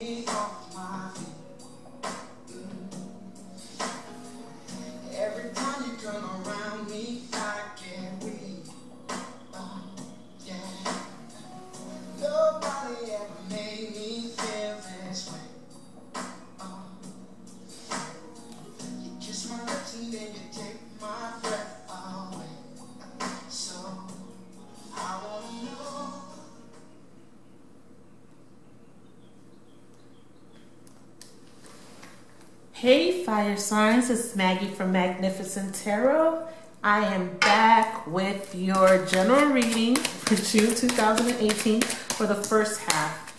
me off my feet. Every time you come around me, I get weak. Oh, yeah. Nobody ever made me feel this way. Oh, you kiss my lips and then you take my breath away. So I wanna know. Hey fire signs, it's Maggie from Magnificent Tarot. I am back with your general reading for June 2018 for the first half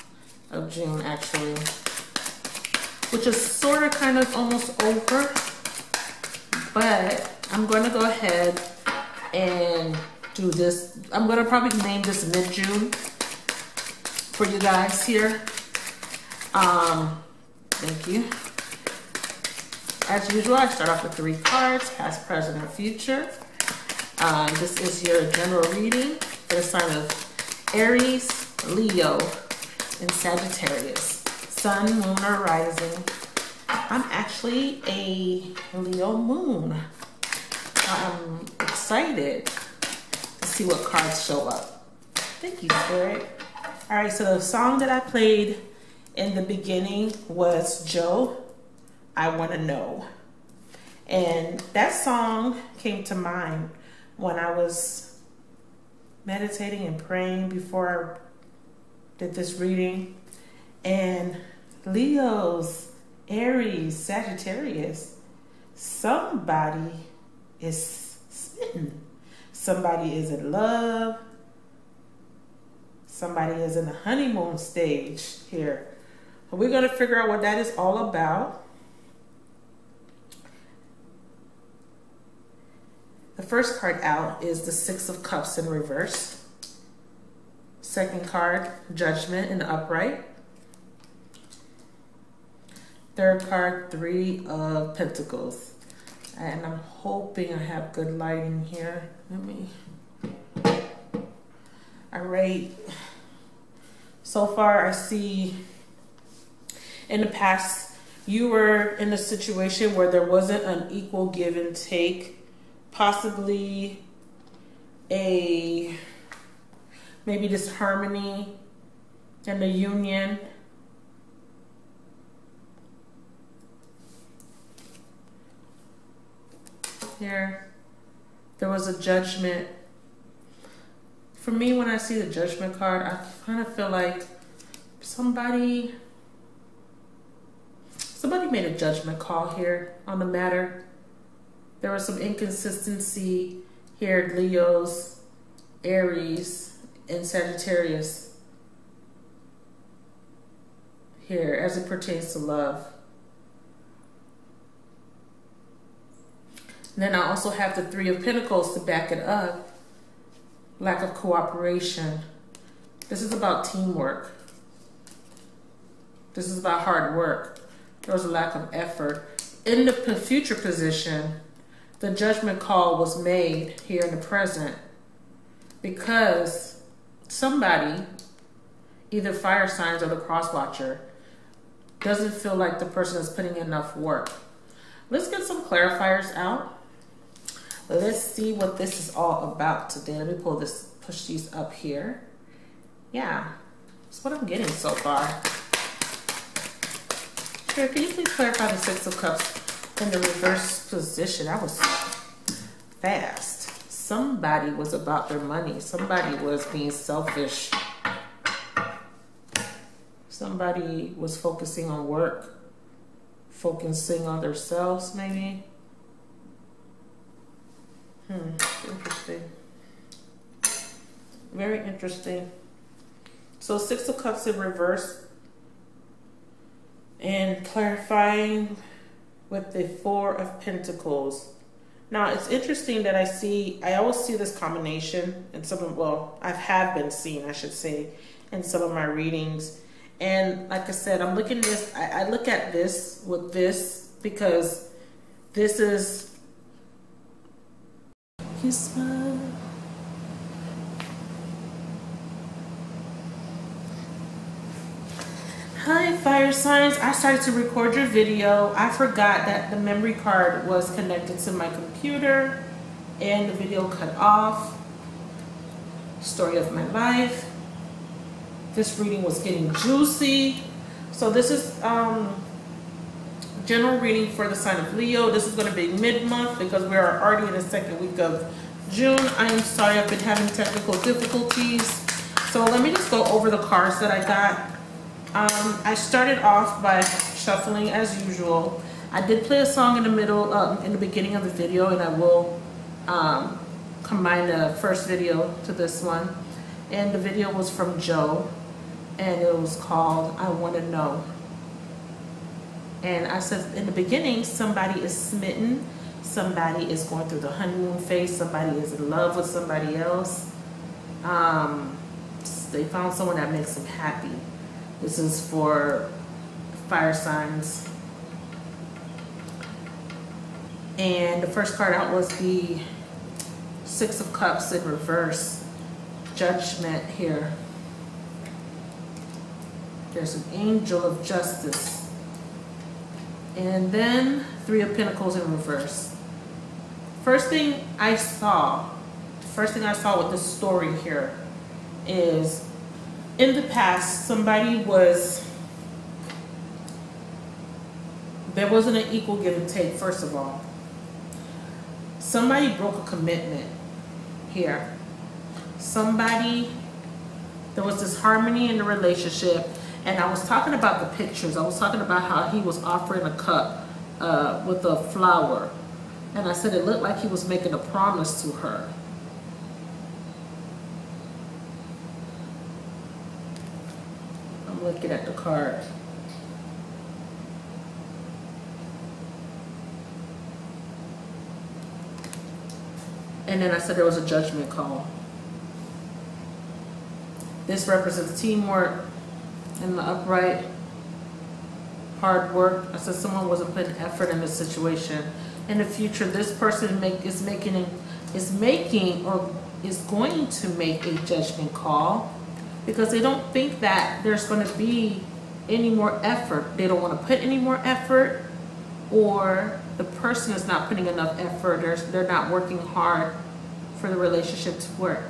of June actually, which is sort of kind of almost over, but I'm going to go ahead and do this. I'm going to probably name this mid-June for you guys here. Thank you. As usual, I start off with 3 cards, past, present, and future. This is your general reading for the sign of Aries, Leo, and Sagittarius. Sun, moon, or rising. I'm actually a Leo moon. I'm excited to see what cards show up. Thank you, Spirit. All right, so the song that I played in the beginning was Joe, I Want to Know. And that song came to mind when I was meditating and praying before I did this reading. And Leos, Aries, Sagittarius, somebody is smitten. Somebody is in love. Somebody is in the honeymoon stage here. We're going to figure out what that is all about. The first card out is the 6 of Cups in reverse. Second card, Judgment in the upright. Third card, 3 of Pentacles. And I'm hoping I have good lighting here. All right. So far, I see in the past, you were in a situation where there wasn't an equal give and take. Possibly maybe disharmony in the union. Here, there was a judgment. For me, when I see the judgment card, I kind of feel like somebody made a judgment call here on the matter. There was some inconsistency here, Leos, Aries, and Sagittarius here as it pertains to love. And then I also have the 3 of Pentacles to back it up. Lack of cooperation. This is about teamwork. This is about hard work. There was a lack of effort. In the future position, the judgment call was made here in the present because somebody, either fire signs or the cross watcher, doesn't feel like the person is putting enough work. Let's get some clarifiers out. Let's see what this is all about today. Let me push these up here. Yeah, that's what I'm getting so far. Here, can you please clarify the 6 of Cups in the reverse position? That was fast. Somebody was about their money. Somebody was being selfish. Somebody was focusing on work, focusing on themselves, maybe. Interesting. Very interesting. So 6 of Cups in reverse. And clarifying with the 4 of Pentacles. Now, it's interesting that I always see this combination in some of, well, I have been seeing, I should say, in some of my readings. And like I said, I'm looking at this, I look at this with this because this is, you smile. Hi, fire signs, I started to record your video. I forgot that the memory card was connected to my computer and the video cut off. Story of my life. This reading was getting juicy. So this is general reading for the sign of Leo. This is going to be mid-month because we are already in the second week of June. I am sorry, I've been having technical difficulties. So let me just go over the cards that I got. I started off by shuffling as usual. I did play a song in the middle, in the beginning of the video, and I will combine the first video to this one. And the video was from Joe, and it was called I Want to Know. And I said in the beginning, somebody is smitten, somebody is going through the honeymoon phase, somebody is in love with somebody else. They found someone that makes them happy. This is for fire signs. And the first card out was the Six of Cups in reverse. Judgment here. There's an Angel of Justice. And then Three of Pentacles in reverse. First thing I saw with this story here is, in the past, there wasn't an equal give and take, first of all. Somebody broke a commitment here. There was this harmony in the relationship, and I was talking about the pictures. I was talking about how he was offering a cup with a flower. And I said it looked like he was making a promise to her. I'm looking at the card. And then I said there was a judgment call. This represents teamwork in the upright, hard work. I said someone wasn't putting effort in this situation. In the future, this person is going to make a judgment call because they don't think that there's going to be any more effort. They don't want to put any more effort, or the person is not putting enough effort. They're not working hard for the relationship to work.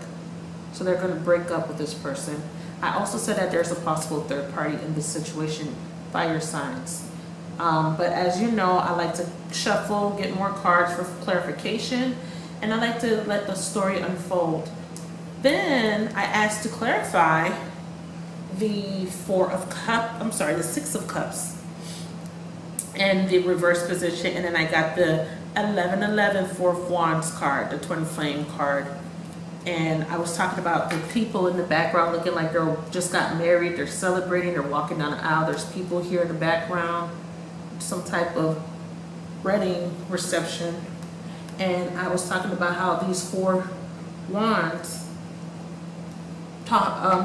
So they're going to break up with this person. I also said that there's a possible third party in this situation, fire signs. But as you know, I like to shuffle, get more cards for clarification, and I like to let the story unfold. Then I asked to clarify the the Six of Cups and the reverse position, and then I got the 1111 Four of Wands card, the Twin Flame card. And I was talking about the people in the background looking like they just got married, they're celebrating, they're walking down the aisle, there's people here in the background, some type of wedding reception. And I was talking about how these Four Wands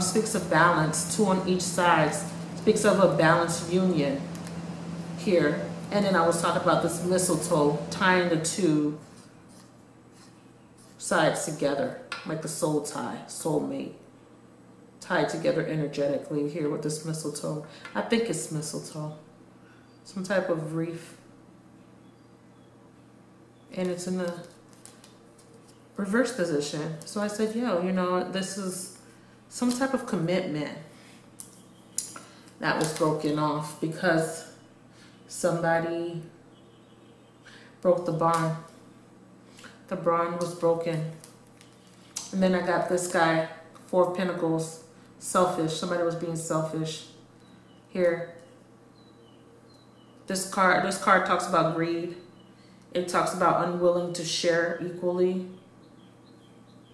speaks of balance, two on each side, speaks of a balanced union here. And then I was talking about this mistletoe tying the two sides together, like the soul tie, soulmate, tied together energetically here with this mistletoe. I think it's mistletoe, some type of wreath. And it's in the reverse position. So I said, yo, you know, this is some type of commitment that was broken off because somebody broke the bond. The bond was broken. And then I got this guy, Four of Pentacles, selfish. Somebody was being selfish here. This card talks about greed. It talks about unwilling to share equally.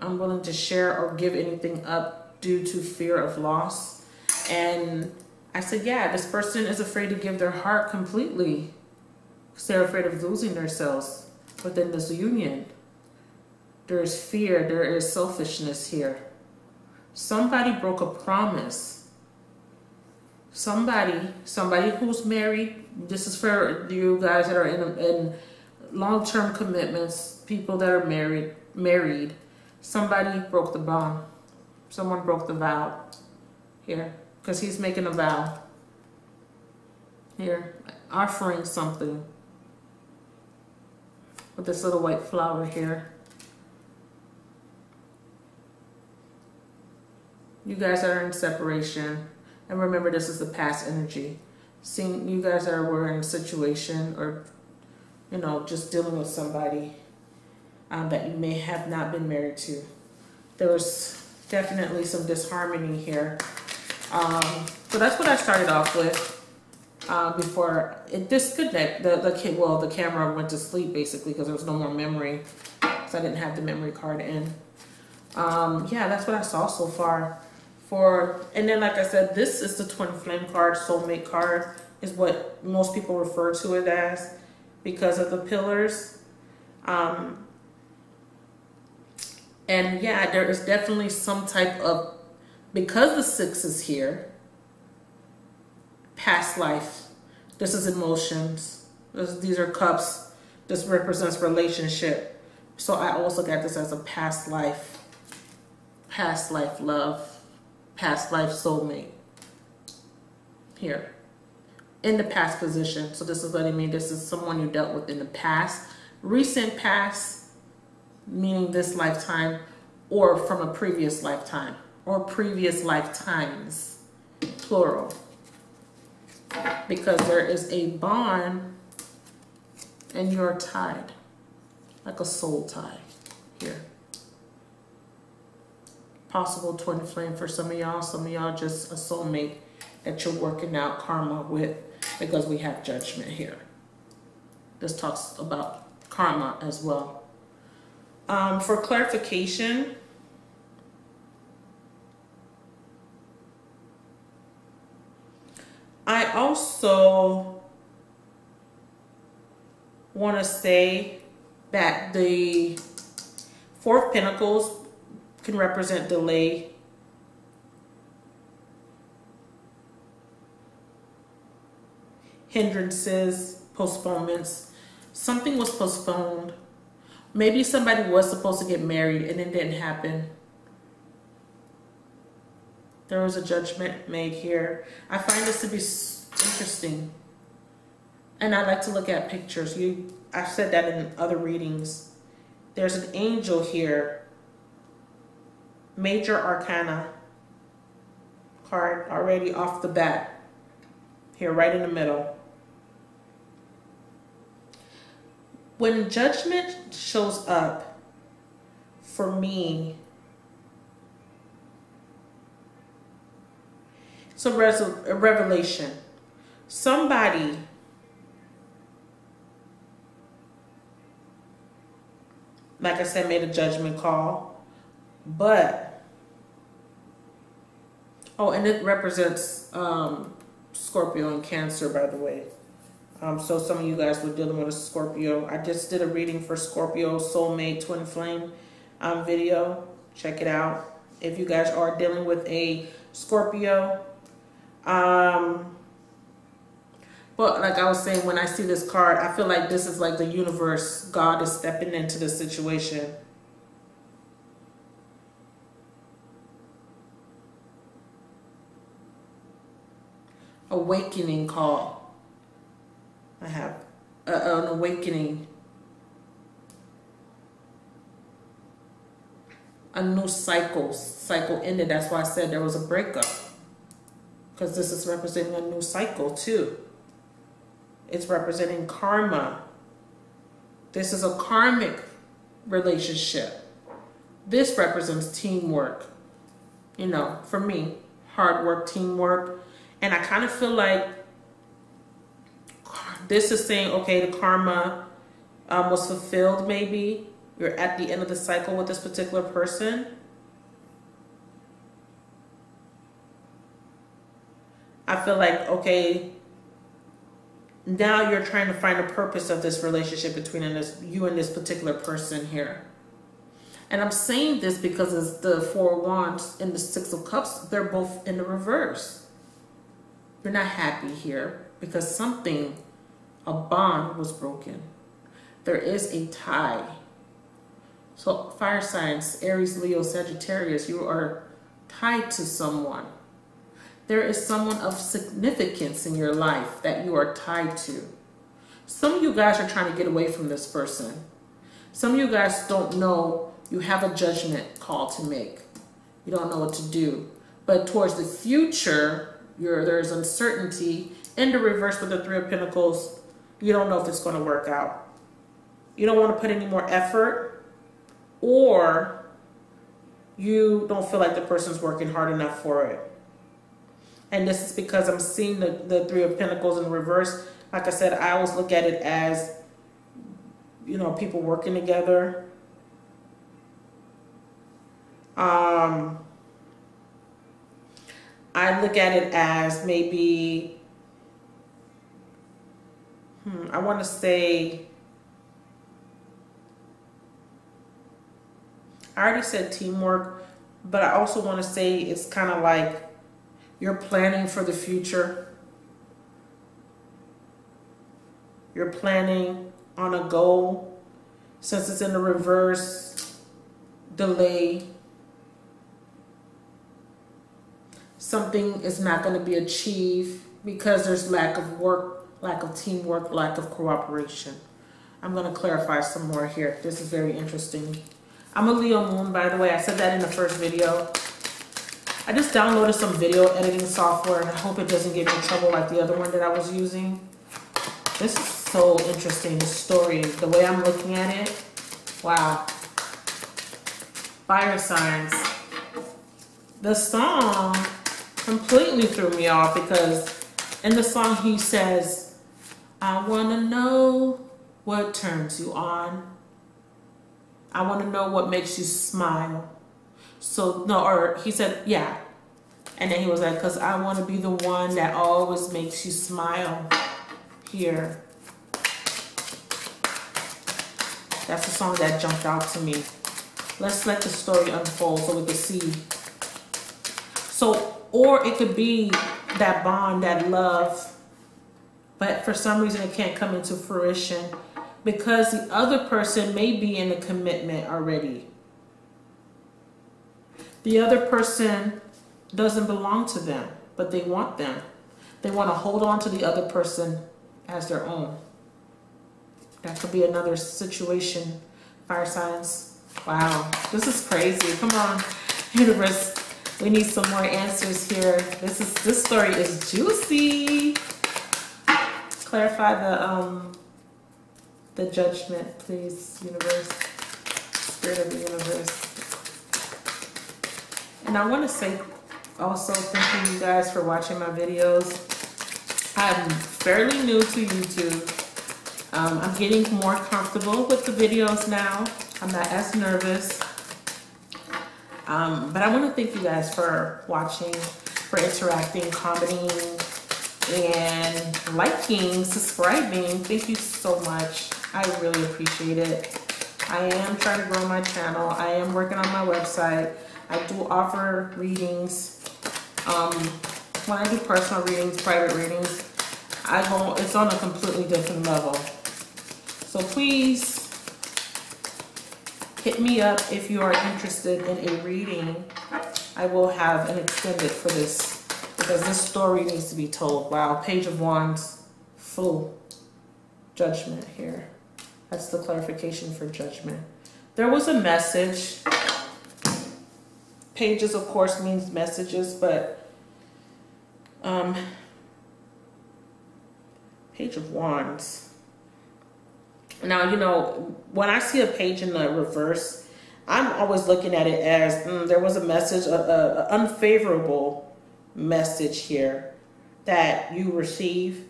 Unwilling to share or give anything up due to fear of loss. And I said, yeah, this person is afraid to give their heart completely because they're afraid of losing themselves within this union. There is fear, there is selfishness here. Somebody broke a promise. Somebody who's married. This is for you guys that are in long-term commitments, people that are married. Somebody broke the bond. Someone broke the vow here because he's making a vow. here, offering something with this little white flower here. You guys are in separation, and remember, this is the past energy. Seeing you guys were in a situation, or you know, just dealing with somebody that you may have not been married to. There was definitely some disharmony here. So that's what I started off with before it disconnected. The camera went to sleep basically because there was no more memory, so I didn't have the memory card in. Yeah, that's what I saw so far. And then, like I said, this is the Twin Flame card. Soulmate card is what most people refer to it as because of the pillars. And yeah, there is definitely some type of, because the 6 is here, past life. This is emotions. These are cups. This represents relationship. So I also got this as a past life love, past life soulmate here in the past position. So this is letting me, this is someone you dealt with in the past, recent past, meaning this lifetime, or from a previous lifetime, or previous lifetimes, plural, because there is a bond and you're tied, like a soul tie here. Possible twin flame for some of y'all just a soulmate that you're working out karma with, because we have judgment here. This talks about karma as well. For clarification, I also want to say that the 4 of Pentacles can represent delay, hindrances, postponements. Something was postponed. Maybe somebody was supposed to get married and it didn't happen. There was a judgment made here. I find this to be interesting. And I like to look at pictures. I've said that in other readings. There's an angel here. Major Arcana card already off the bat. Here, right in the middle. When judgment shows up, for me, it's a revelation. Somebody like I said, made a judgment call, but, oh, and it represents Scorpio and Cancer, by the way. So some of you guys were dealing with a Scorpio. I just did a reading for Scorpio, Soulmate, Twin Flame video. Check it out if you guys are dealing with a Scorpio. But like I was saying, when I see this card, I feel like this is like the universe. God is stepping into the situation. Awakening call. I have an awakening. A new cycle ended. That's why I said there was a breakup. Because this is representing a new cycle too. It's representing karma. This is a karmic relationship. This represents teamwork. You know, for me, hard work, teamwork. And I kind of feel like this is saying, okay, the karma was fulfilled maybe. You're at the end of the cycle with this particular person. I feel like, okay, now you're trying to find a purpose of this relationship between you and this particular person here. And I'm saying this because it's the Four of Wands and the Six of Cups. They're both in the reverse. You're not happy here because something, a bond was broken. There is a tie. So fire signs, Aries, Leo, Sagittarius, you are tied to someone. there is someone of significance in your life that you are tied to. Some of you guys are trying to get away from this person. Some of you guys don't know, you have a judgment call to make. You don't know what to do. But towards the future, there's uncertainty. In the reverse with the Three of Pentacles, you don't know if it's going to work out. You don't want to put any more effort, or you don't feel like the person's working hard enough for it. And this is because I'm seeing the Three of Pentacles in reverse. Like I said, I always look at it as, you know, people working together. I look at it as maybe, I want to say, I already said teamwork, but I also want to say it's kind of like you're planning for the future. You're planning on a goal. Since it's in the reverse, delay. Something is not going to be achieved because there's lack of work, lack of teamwork, lack of cooperation. I'm going to clarify some more here. This is very interesting. I'm a Leo moon, by the way. I said that in the first video. I just downloaded some video editing software, and I hope it doesn't get me in trouble like the other one that I was using. This is so interesting, the story, the way I'm looking at it. Wow. Fire signs. The song completely threw me off because in the song he says, I want to know what turns you on. I want to know what makes you smile. So, no, or he said, yeah. And then he was like, because I want to be the one that always makes you smile here. That's the song that jumped out to me. Let's let the story unfold so we can see. So, or it could be that bond, that love, but for some reason it can't come into fruition because the other person may be in a commitment already. The other person doesn't belong to them, but they want them. They want to hold on to the other person as their own. That could be another situation. Fire signs. Wow, this is crazy. Come on, universe. We need some more answers here. This story is juicy. Clarify the judgment, please, universe. Spirit of the universe. And I want to say also thank you guys for watching my videos. I'm fairly new to YouTube. I'm getting more comfortable with the videos now. I'm not as nervous. But I want to thank you guys for watching, for interacting, commenting, and liking, subscribing. Thank you so much. I really appreciate it. I am trying to grow my channel. I am working on my website. I do offer readings. When I do personal readings, private readings, it's on a completely different level. So please hit me up if you are interested in a reading. I will have an extended for this because this story needs to be told. Wow, Page of Wands, full judgment here. That's the clarification for judgment. There was a message. Pages, of course, means messages, but Page of Wands. Now, you know, when I see a page in the reverse, I'm always looking at it as there was a message, an unfavorable message here that you receive.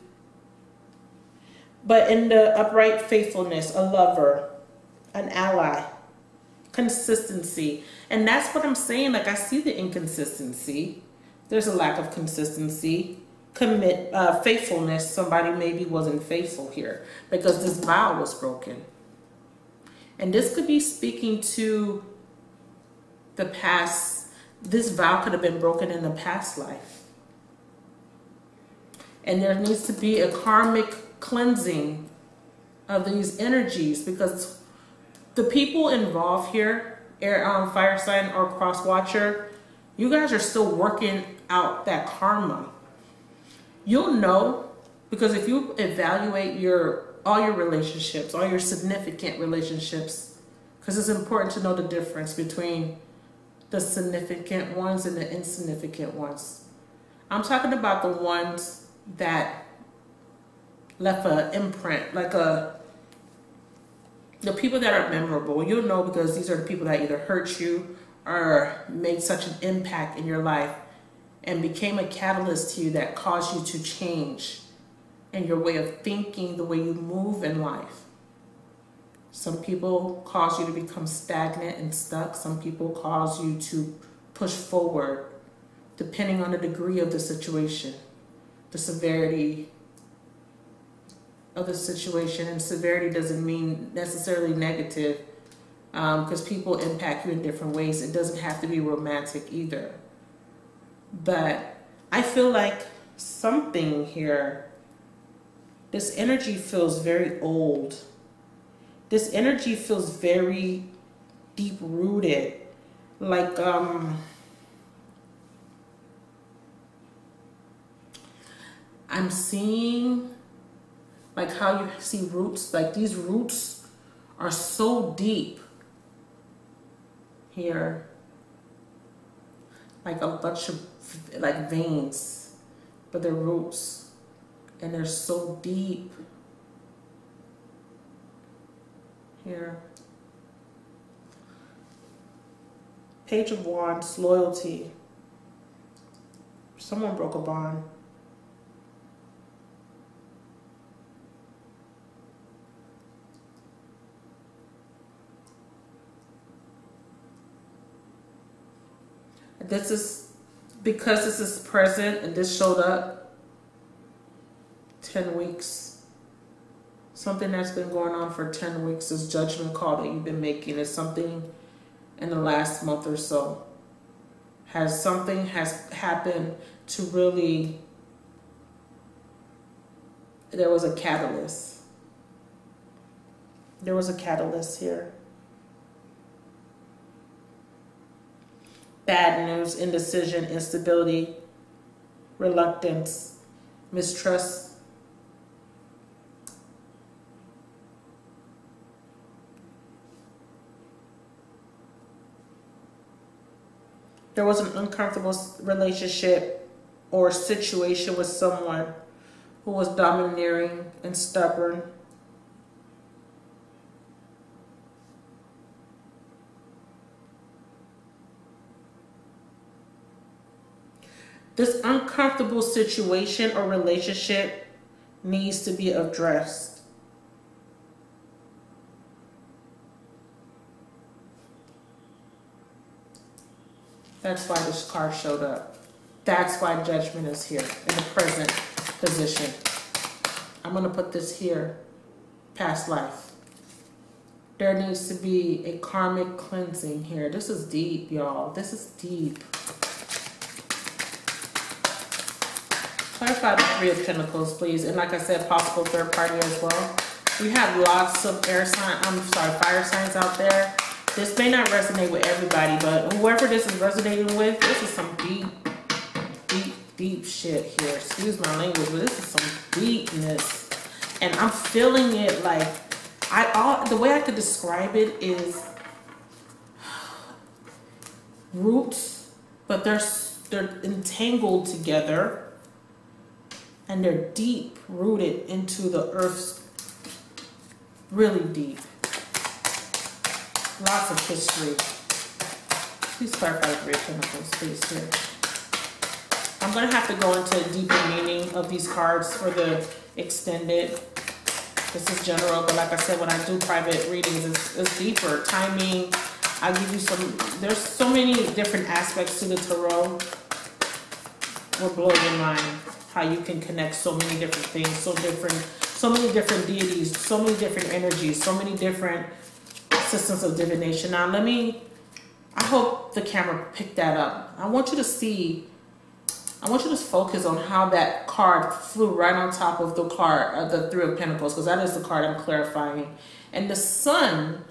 But in the upright faithfulness, a lover, an ally, consistency. And that's what I'm saying. Like, I see the inconsistency. There's a lack of consistency. Faithfulness. Somebody maybe wasn't faithful here because this vow was broken. And this could be speaking to the past. This vow could have been broken in the past life. And there needs to be a karmic cleansing of these energies because the people involved here, fire sign or cross watcher, you guys are still working out that karma. You'll know, because if you evaluate all your relationships, all your significant relationships, because it's important to know the difference between the significant ones and the insignificant ones. I'm talking about the ones that left an imprint, like the people that are memorable. You'll know because these are the people that either hurt you or made such an impact in your life and became a catalyst to you that caused you to change in your way of thinking, the way you move in life. Some people cause you to become stagnant and stuck. Some people cause you to push forward, depending on the degree of the situation, the severity of the situation. And severity doesn't mean necessarily negative, because people impact you in different ways. It doesn't have to be romantic either. But I feel like something here, this energy feels very old. This energy feels very deep-rooted. Like, I'm seeing, like how you see roots, like these roots are so deep here. Like a bunch of like veins, but they're roots, and they're so deep here. Page of Wands, loyalty. Someone broke a bond. This is because this is present and this showed up 10 weeks. Something that's been going on for 10 weeks, this judgment call that you've been making is something in the last month or so. Something has happened to really, there was a catalyst. There was a catalyst here. Bad news, indecision, instability, reluctance, mistrust. There was an uncomfortable relationship or situation with someone who was domineering and stubborn. This uncomfortable situation or relationship needs to be addressed. That's why this card showed up. That's why judgment is here in the present position. I'm going to put this here. Past life. There needs to be a karmic cleansing here. This is deep, y'all. This is deep. Clarify the Three of Pentacles, please. And like I said, possible third party as well. We have lots of fire signs out there. This may not resonate with everybody, but whoever this is resonating with, this is some deep shit here. Excuse my language, but this is some deepness. And I'm feeling it like, the way I could describe it is roots, but they're entangled together. And they're deep rooted into the earth's, really deep. Lots of history. Please clarify the Three of Pentacles, please, here. I'm going to have to go into a deeper meaning of these cards for the extended. This is general, but like I said, when I do private readings, it's deeper. Timing, I'll give you there's so many different aspects to the tarot. Will blow your mind. How you can connect so many different things, so many different deities, so many different energies, so many different systems of divination. Now I hope the camera picked that up. I want you to focus on how that card flew right on top of the card, the Three of Pentacles, because that is the card I'm clarifying. And the Sun,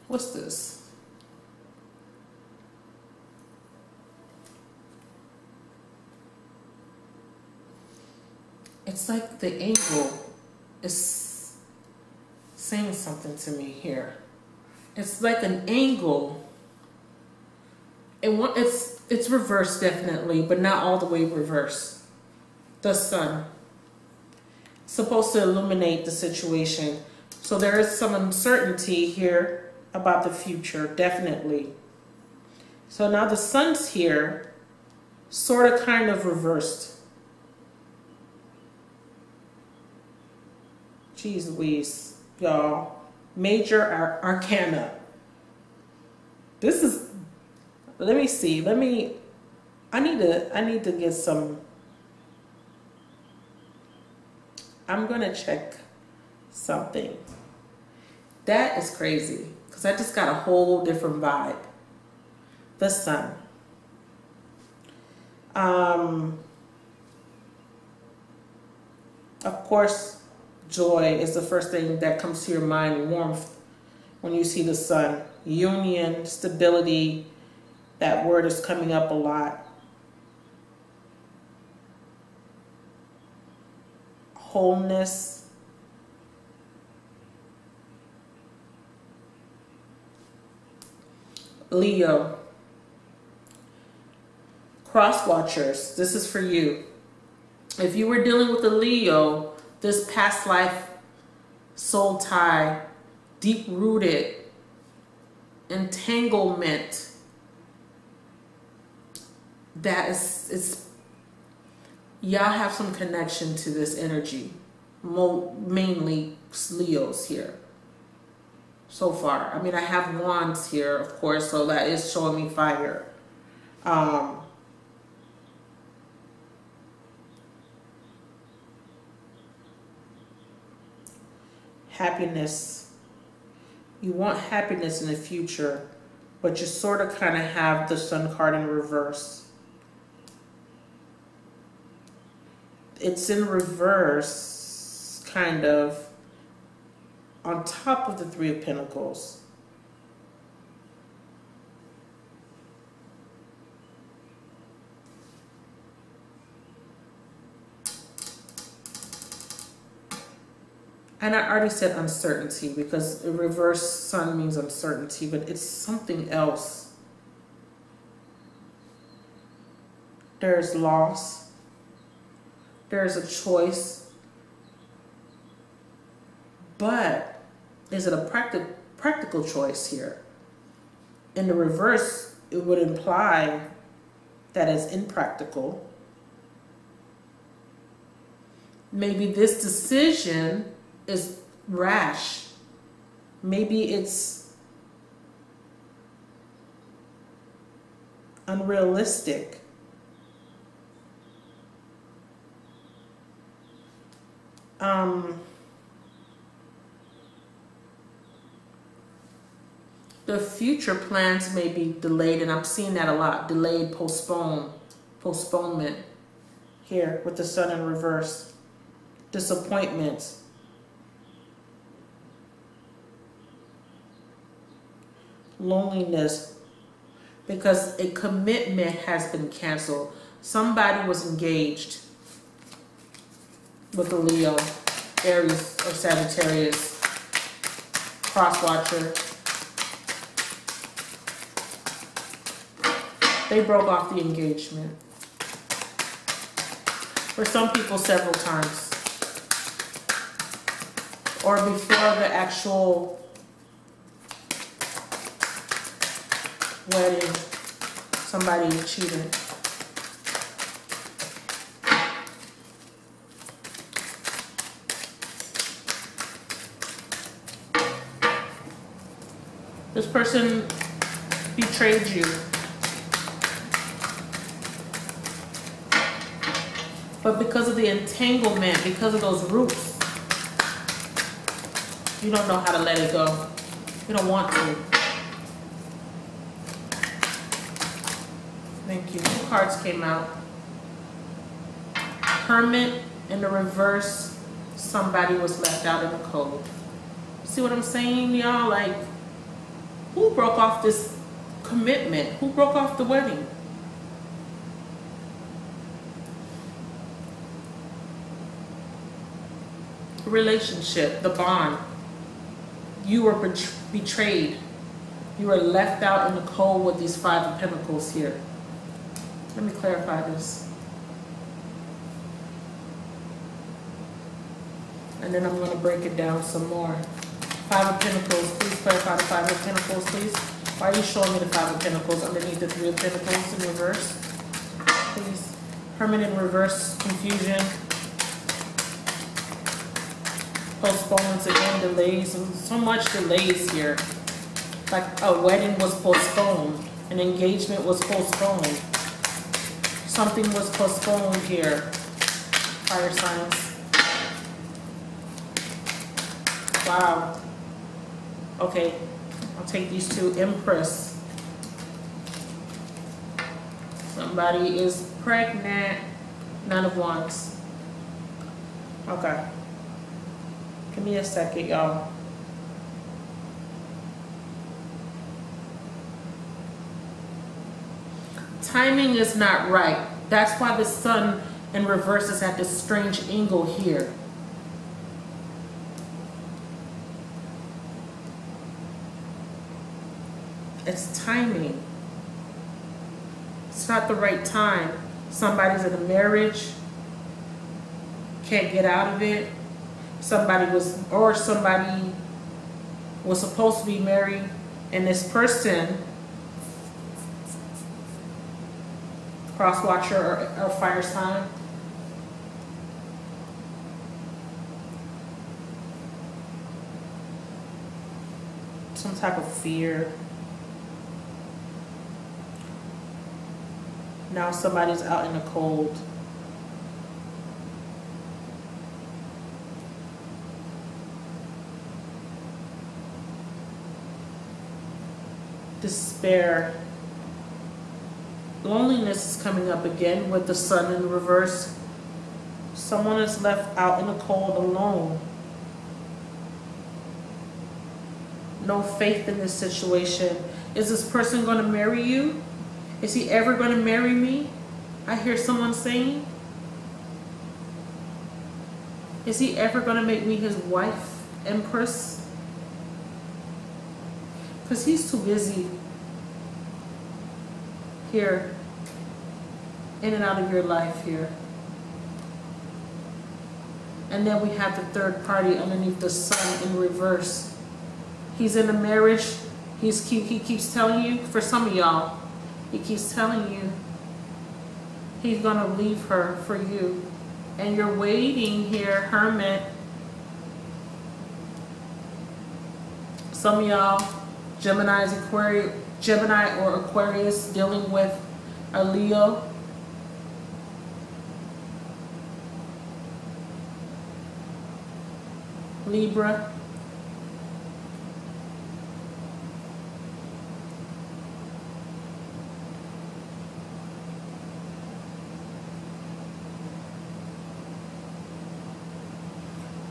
what's this? It's like the angle is saying something to me here. It's like an angle. It's reversed definitely, but not all the way reversed. The sun. It's supposed to illuminate the situation. So there is some uncertainty here about the future, definitely. So now the sun's here, sort of kind of reversed. Jeez Louise, y'all. Major arcana. This is, let me see. I need to get some. I'm gonna check something. That is crazy, because I just got a whole different vibe. The sun. Of course, joy is the first thing that comes to your mind. Warmth when you see the sun. Union, stability. That word is coming up a lot. Wholeness. Leo. Cross watchers, this is for you. If you were dealing with a Leo, this past life soul tie, deep rooted entanglement, that is y'all have some connection to this energy. Mainly Leos here so far. I mean, I have wands here, of course, so that is showing me fire. Happiness. You want happiness in the future, but you sort of kind of have the sun card in reverse. It's in reverse, kind of, on top of the Three of Pentacles. And I already said uncertainty, because the reverse sun means uncertainty, but it's something else. There's loss. There's a choice. But is it a practical choice here? In the reverse, it would imply that it's impractical. Maybe this decision is rash. Maybe it's unrealistic. The future plans may be delayed, and I'm seeing that a lot. Delayed, postponement here with the sun in reverse. Disappointments. Loneliness, because a commitment has been canceled. Somebody was engaged with a Leo, Aries, or Sagittarius, cross-watcher. They broke off the engagement. For some people, several times. Or before the actual wedding, somebody cheated. This person betrayed you. But because of the entanglement, because of those roots, you don't know how to let it go. You don't want to. Thank you. 2 cards came out. Hermit in the reverse. Somebody was left out in the cold. See what I'm saying, y'all? Like, who broke off this commitment? Who broke off the wedding? the relationship, the bond. You were betrayed. You were left out in the cold with these 5 of Pentacles here. Let me clarify this. And then I'm going to break it down some more. 5 of Pentacles. Please clarify the 5 of Pentacles, please. Why are you showing me the 5 of Pentacles underneath the 3 of Pentacles in reverse? Please. Hermit in reverse. Confusion. Postponements again. Delays. So much delays here. Like a wedding was postponed. An engagement was postponed. Something was postponed here. Fire signs. Wow. Okay. I'll take these 2. Empress. Somebody is pregnant. 9 of Wands. Okay. Give me a second, y'all. Timing is not right. That's why the Sun in reverse is at this strange angle here. It's timing. It's not the right time. Somebody's in a marriage, can't get out of it. Somebody was supposed to be married, and this person, cross watcher or fire sign, some type of fear. Now somebody's out in the cold. Despair. Loneliness is coming up again with the Sun in reverse. Someone is left out in the cold alone. No faith in this situation. Is this person going to marry you? Is he ever going to marry me? I hear someone saying. Is he ever going to make me his wife, Empress? Because he's too busy here, in and out of your life here. And then we have the 3rd party underneath the Sun in reverse. He's in a marriage. He keeps telling you, for some of y'all, he keeps telling you he's going to leave her for you. And you're waiting here, Hermit. Some of y'all, Gemini or Aquarius, dealing with a Leo. Libra.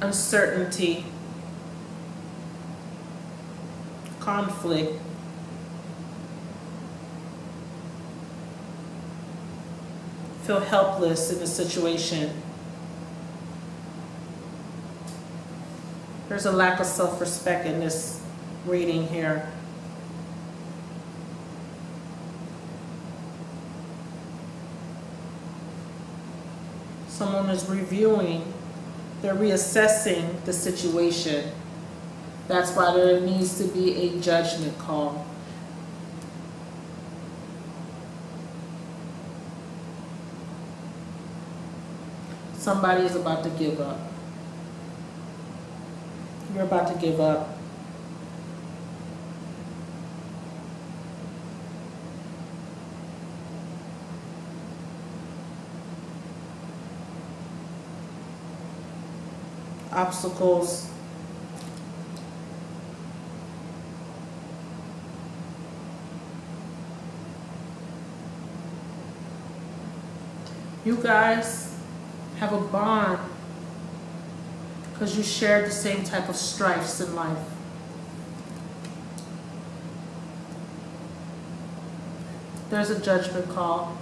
Uncertainty, conflict, feel helpless in the situation. There's a lack of self-respect in this reading here. Someone is reviewing. They're reassessing the situation. That's why there needs to be a judgment call. Somebody is about to give up. You're about to give up. Obstacles. You guys have a bond because you share the same type of strifes in life. There's a judgment call.